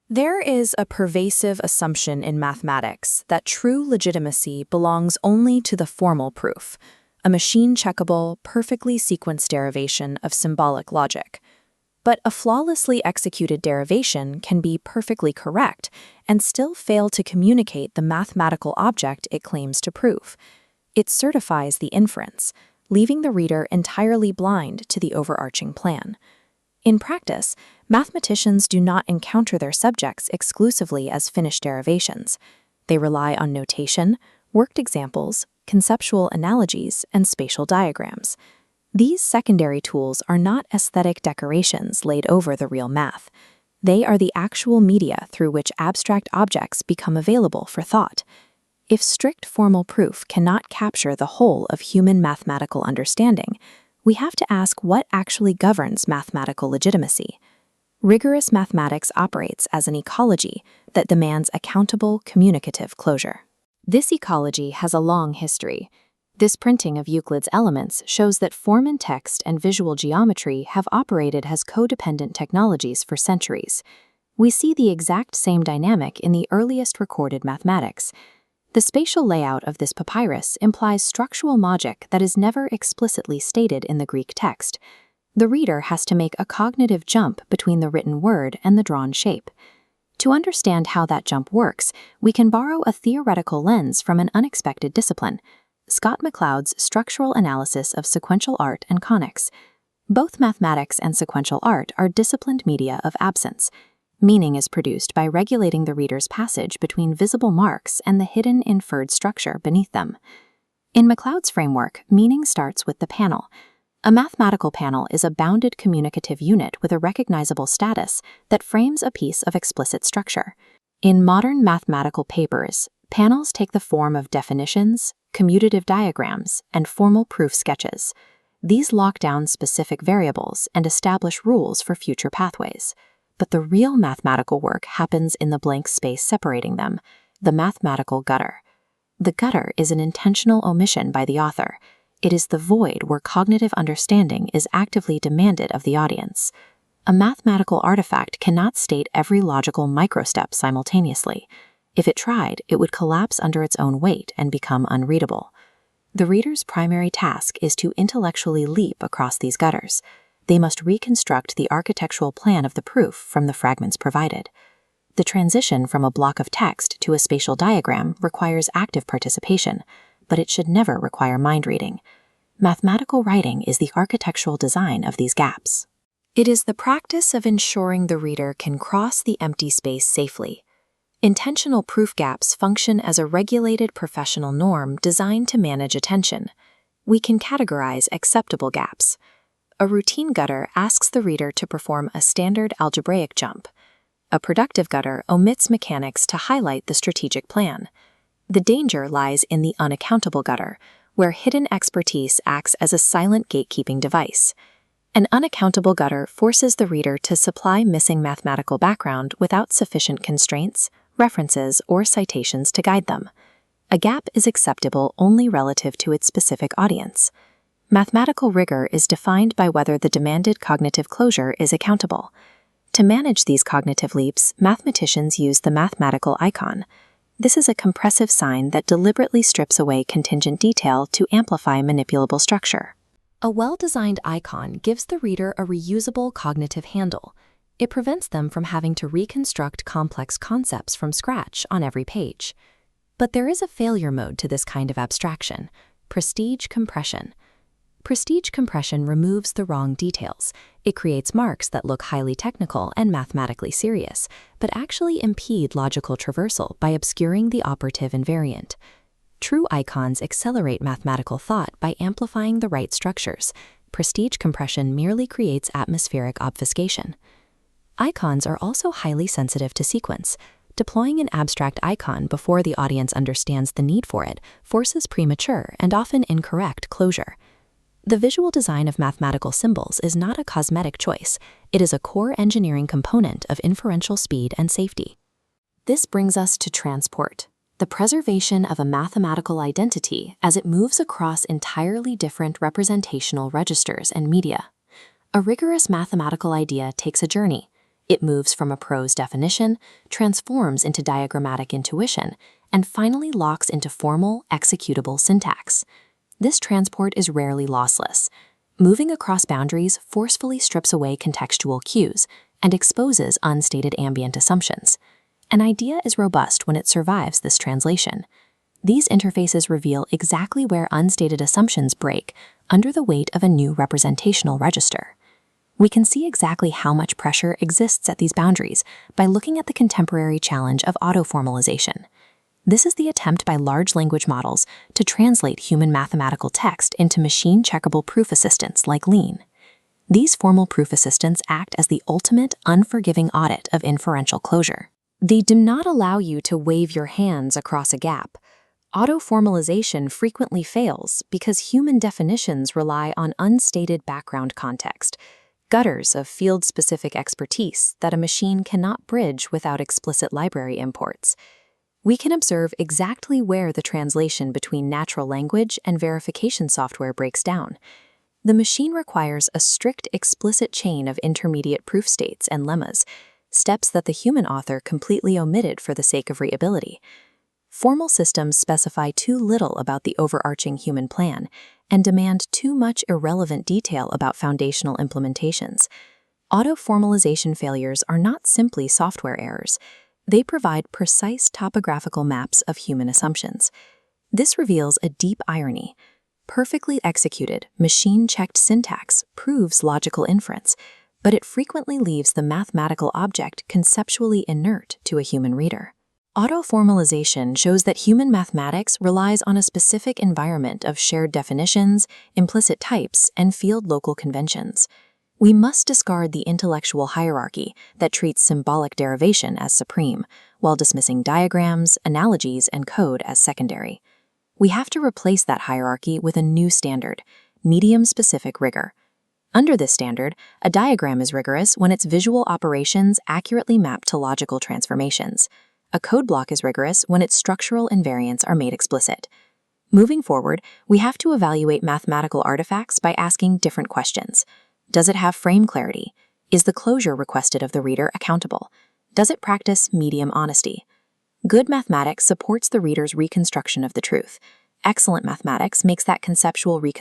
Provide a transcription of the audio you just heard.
There is a pervasive assumption in mathematics that true legitimacy belongs only to the formal proof, a machine-checkable, perfectly sequenced derivation of symbolic logic. But a flawlessly executed derivation can be perfectly correct and still fail to communicate the mathematical object it claims to prove. It certifies the inference, leaving the reader entirely blind to the overarching plan. In practice, mathematicians do not encounter their subjects exclusively as finished derivations. They rely on notation, worked examples, conceptual analogies, and spatial diagrams. These secondary tools are not aesthetic decorations laid over the real math. They are the actual media through which abstract objects become available for thought. If strict formal proof cannot capture the whole of human mathematical understanding, we have to ask what actually governs mathematical legitimacy. Rigorous mathematics operates as an ecology that demands accountable, communicative closure. This ecology has a long history. This printing of Euclid's Elements shows that form in text and visual geometry have operated as codependent technologies for centuries. We see the exact same dynamic in the earliest recorded mathematics. The spatial layout of this papyrus implies structural logic that is never explicitly stated in the Greek text. The reader has to make a cognitive jump between the written word and the drawn shape. To understand how that jump works, we can borrow a theoretical lens from an unexpected discipline: Scott McCloud's structural analysis of sequential art and conics. Both mathematics and sequential art are disciplined media of absence. Meaning is produced by regulating the reader's passage between visible marks and the hidden inferred structure beneath them. In McCloud's framework, meaning starts with the panel. A mathematical panel is a bounded communicative unit with a recognizable status that frames a piece of explicit structure. In modern mathematical papers, panels take the form of definitions, commutative diagrams, and formal proof sketches. These lock down specific variables and establish rules for future pathways. But the real mathematical work happens in the blank space separating them, the mathematical gutter. The gutter is an intentional omission by the author. It is the void where cognitive understanding is actively demanded of the audience. A mathematical artifact cannot state every logical microstep simultaneously. If it tried, it would collapse under its own weight and become unreadable. The reader's primary task is to intellectually leap across these gutters. They must reconstruct the architectural plan of the proof from the fragments provided. The transition from a block of text to a spatial diagram requires active participation, but it should never require mind reading. Mathematical writing is the architectural design of these gaps. It is the practice of ensuring the reader can cross the empty space safely. Intentional proof gaps function as a regulated professional norm designed to manage attention. We can categorize acceptable gaps. A routine gutter asks the reader to perform a standard algebraic jump. A productive gutter omits mechanics to highlight the strategic plan. The danger lies in the unaccountable gutter, where hidden expertise acts as a silent gatekeeping device. An unaccountable gutter forces the reader to supply missing mathematical background without sufficient constraints, references, or citations to guide them. A gap is acceptable only relative to its specific audience. Mathematical rigor is defined by whether the demanded cognitive closure is accountable. To manage these cognitive leaps, mathematicians use the mathematical icon. This is a compressive sign that deliberately strips away contingent detail to amplify manipulable structure. A well-designed icon gives the reader a reusable cognitive handle. It prevents them from having to reconstruct complex concepts from scratch on every page. But there is a failure mode to this kind of abstraction: prestige compression. Prestige compression removes the wrong details. It creates marks that look highly technical and mathematically serious, but actually impede logical traversal by obscuring the operative invariant. True icons accelerate mathematical thought by amplifying the right structures. Prestige compression merely creates atmospheric obfuscation. Icons are also highly sensitive to sequence. Deploying an abstract icon before the audience understands the need for it forces premature and often incorrect closure. The visual design of mathematical symbols is not a cosmetic choice. It is a core engineering component of inferential speed and safety. This brings us to transport, the preservation of a mathematical identity as it moves across entirely different representational registers and media. A rigorous mathematical idea takes a journey. It moves from a prose definition, transforms into diagrammatic intuition, and finally locks into formal, executable syntax. This transport is rarely lossless. Moving across boundaries forcefully strips away contextual cues and exposes unstated ambient assumptions. An idea is robust when it survives this translation. These interfaces reveal exactly where unstated assumptions break under the weight of a new representational register. We can see exactly how much pressure exists at these boundaries by looking at the contemporary challenge of autoformalization. This is the attempt by large language models to translate human mathematical text into machine-checkable proof assistants like Lean. These formal proof assistants act as the ultimate unforgiving audit of inferential closure. They do not allow you to wave your hands across a gap. Autoformalization frequently fails because human definitions rely on unstated background context, gutters of field-specific expertise that a machine cannot bridge without explicit library imports. We can observe exactly where the translation between natural language and verification software breaks down. The machine requires a strict, explicit chain of intermediate proof states and lemmas, steps that the human author completely omitted for the sake of readability. Formal systems specify too little about the overarching human plan and demand too much irrelevant detail about foundational implementations. Autoformalization failures are not simply software errors. They provide precise topographical maps of human assumptions. This reveals a deep irony. Perfectly executed, machine-checked syntax proves logical inference, but it frequently leaves the mathematical object conceptually inert to a human reader. Autoformalization shows that human mathematics relies on a specific environment of shared definitions, implicit types, and field-local conventions. We must discard the intellectual hierarchy that treats symbolic derivation as supreme, while dismissing diagrams, analogies, and code as secondary. We have to replace that hierarchy with a new standard, medium-specific rigor. Under this standard, a diagram is rigorous when its visual operations accurately map to logical transformations. A code block is rigorous when its structural invariants are made explicit. Moving forward, we have to evaluate mathematical artifacts by asking different questions. Does it have frame clarity? Is the closure requested of the reader accountable? Does it practice medium honesty? Good mathematics supports the reader's reconstruction of the truth. Excellent mathematics makes that conceptual reconstruction